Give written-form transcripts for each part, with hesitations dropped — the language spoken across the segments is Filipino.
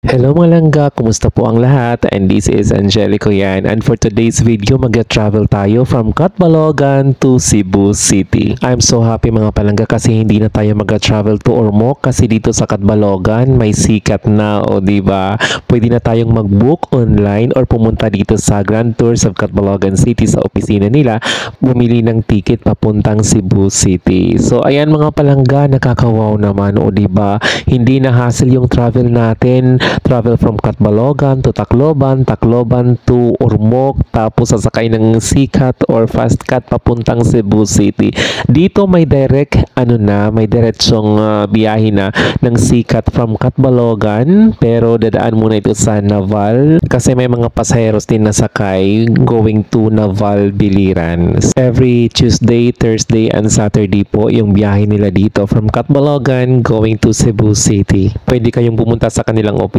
Hello mga langga, kumusta po ang lahat? And this is Angelico yan. And for today's video, mag-travel tayo from Catbalogan to Cebu City. I'm so happy mga palangga kasi hindi na tayo mag-travel to Ormoc kasi dito sa Catbalogan may sikat na o diba? Pwede na tayong mag-book online or pumunta dito sa Grand Tours of Catbalogan City sa opisina nila, bumili ng ticket papuntang Cebu City. So ayan mga palangga, nakakawaw naman o diba? Hindi na hassle yung travel natin. Travel from Catbalogan to Tacloban, Tacloban to Ormoc, tapos sasakay ng Sikat or Fast Cat papuntang Cebu City. Dito may may diretsong biyahe na ng Sikat from Catbalogan, pero dadaan muna ito sa Naval kasi may mga pasaheros din na sakay going to Naval Biliran. Every Tuesday, Thursday, and Saturday po yung biyahe nila dito from Catbalogan going to Cebu City. Pwede kayong pumunta sa kanilang opisina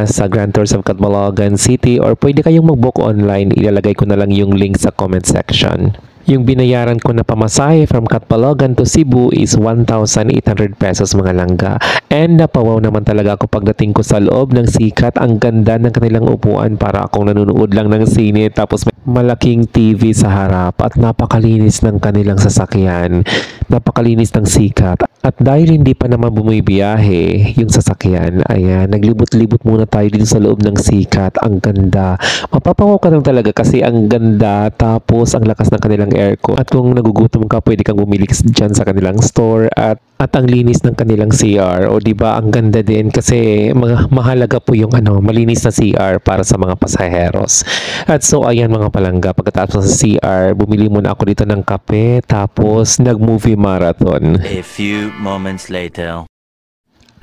sa Grand Tours of Catbalogan City or pwede kayong mag-book online. Ilalagay ko na lang yung link sa comment section. Yung binayaran ko na pamasahe from Catbalogan to Cebu is 1,800 pesos mga langga. And napawaw naman talaga ako pagdating ko sa loob ng Sikat. Ang ganda ng kanilang upuan para akong nanonood lang ng sine. Tapos may malaking TV sa harap at napakalinis ng kanilang sasakyan. Napakalinis ng Sikat. At dahil hindi pa naman bumibiyahe yung sasakyan, ayan, naglibot-libot muna tayo dito sa loob ng Sikat. Ang ganda. Mapapawaw ka lang talaga kasi ang ganda. Tapos ang lakas ng kanilang aircon. At kung nagugutom ka, pwede kang bumili dyan sa kanilang store at ang linis ng kanilang CR. O di ba ang ganda din kasi mahalaga po yung malinis na CR para sa mga pasaheros. At so ayan mga palangga, pagkatapos sa CR, bumili muna ako dito ng kape tapos nag-movie marathon. A few moments later.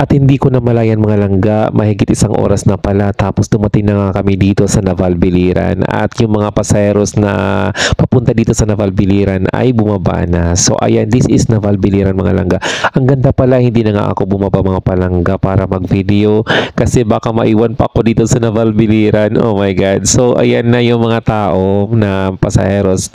At hindi ko na malayan mga langga, mahigit isang oras na pala tapos dumating na nga kami dito sa Naval Biliran at yung mga pasaheros na papunta dito sa Naval Biliran ay bumaba na. So ayan, this is Naval Biliran mga langga. Ang ganda pala, hindi na nga ako bumaba mga palangga para mag-video kasi baka maiwan pa ako dito sa Naval Biliran. Oh my God. So ayan na yung mga tao na pasaheros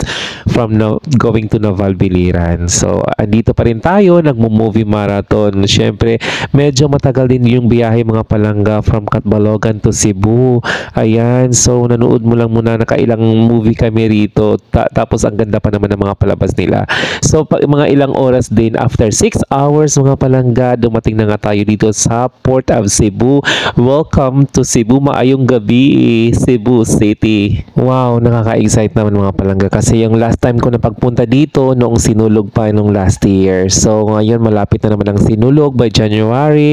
from going to Naval Biliran. So andito pa rin tayo, nagmo-movie marathon. Syempre, medyo matagal din yung biyahe mga palangga from Catbalogan to Cebu. Ayan, so nanood mo lang muna, nakailang movie kami rito. Tapos ang ganda pa naman ng mga palabas nila. So mga ilang oras din, after 6 hours mga palangga, dumating na nga tayo dito sa Port of Cebu. Welcome to Cebu, maayong gabi Cebu City. Wow, nakaka-excite naman mga palangga kasi yung last time ko na pagpunta dito noong sinulog pa nung last year. So ngayon malapit na naman ang sinulog by January.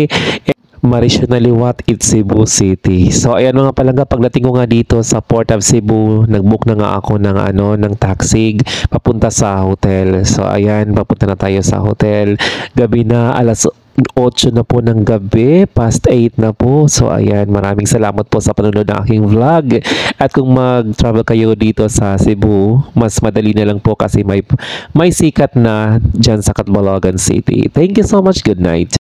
Marisionally what it's Cebu City. So ayan mga palangga, pagdating ko nga dito sa Port of Cebu, nagbook na nga ako ng taxi papunta sa hotel. So ayan, papunta na tayo sa hotel. Gabi na, alas 8 na po ng gabi, past 8 na po. So ayan, maraming salamat po sa panonood ng aking vlog. At kung mag-travel kayo dito sa Cebu, mas madali na lang po kasi may sikat na dyan sa Catbalogan City. Thank you so much. Good night.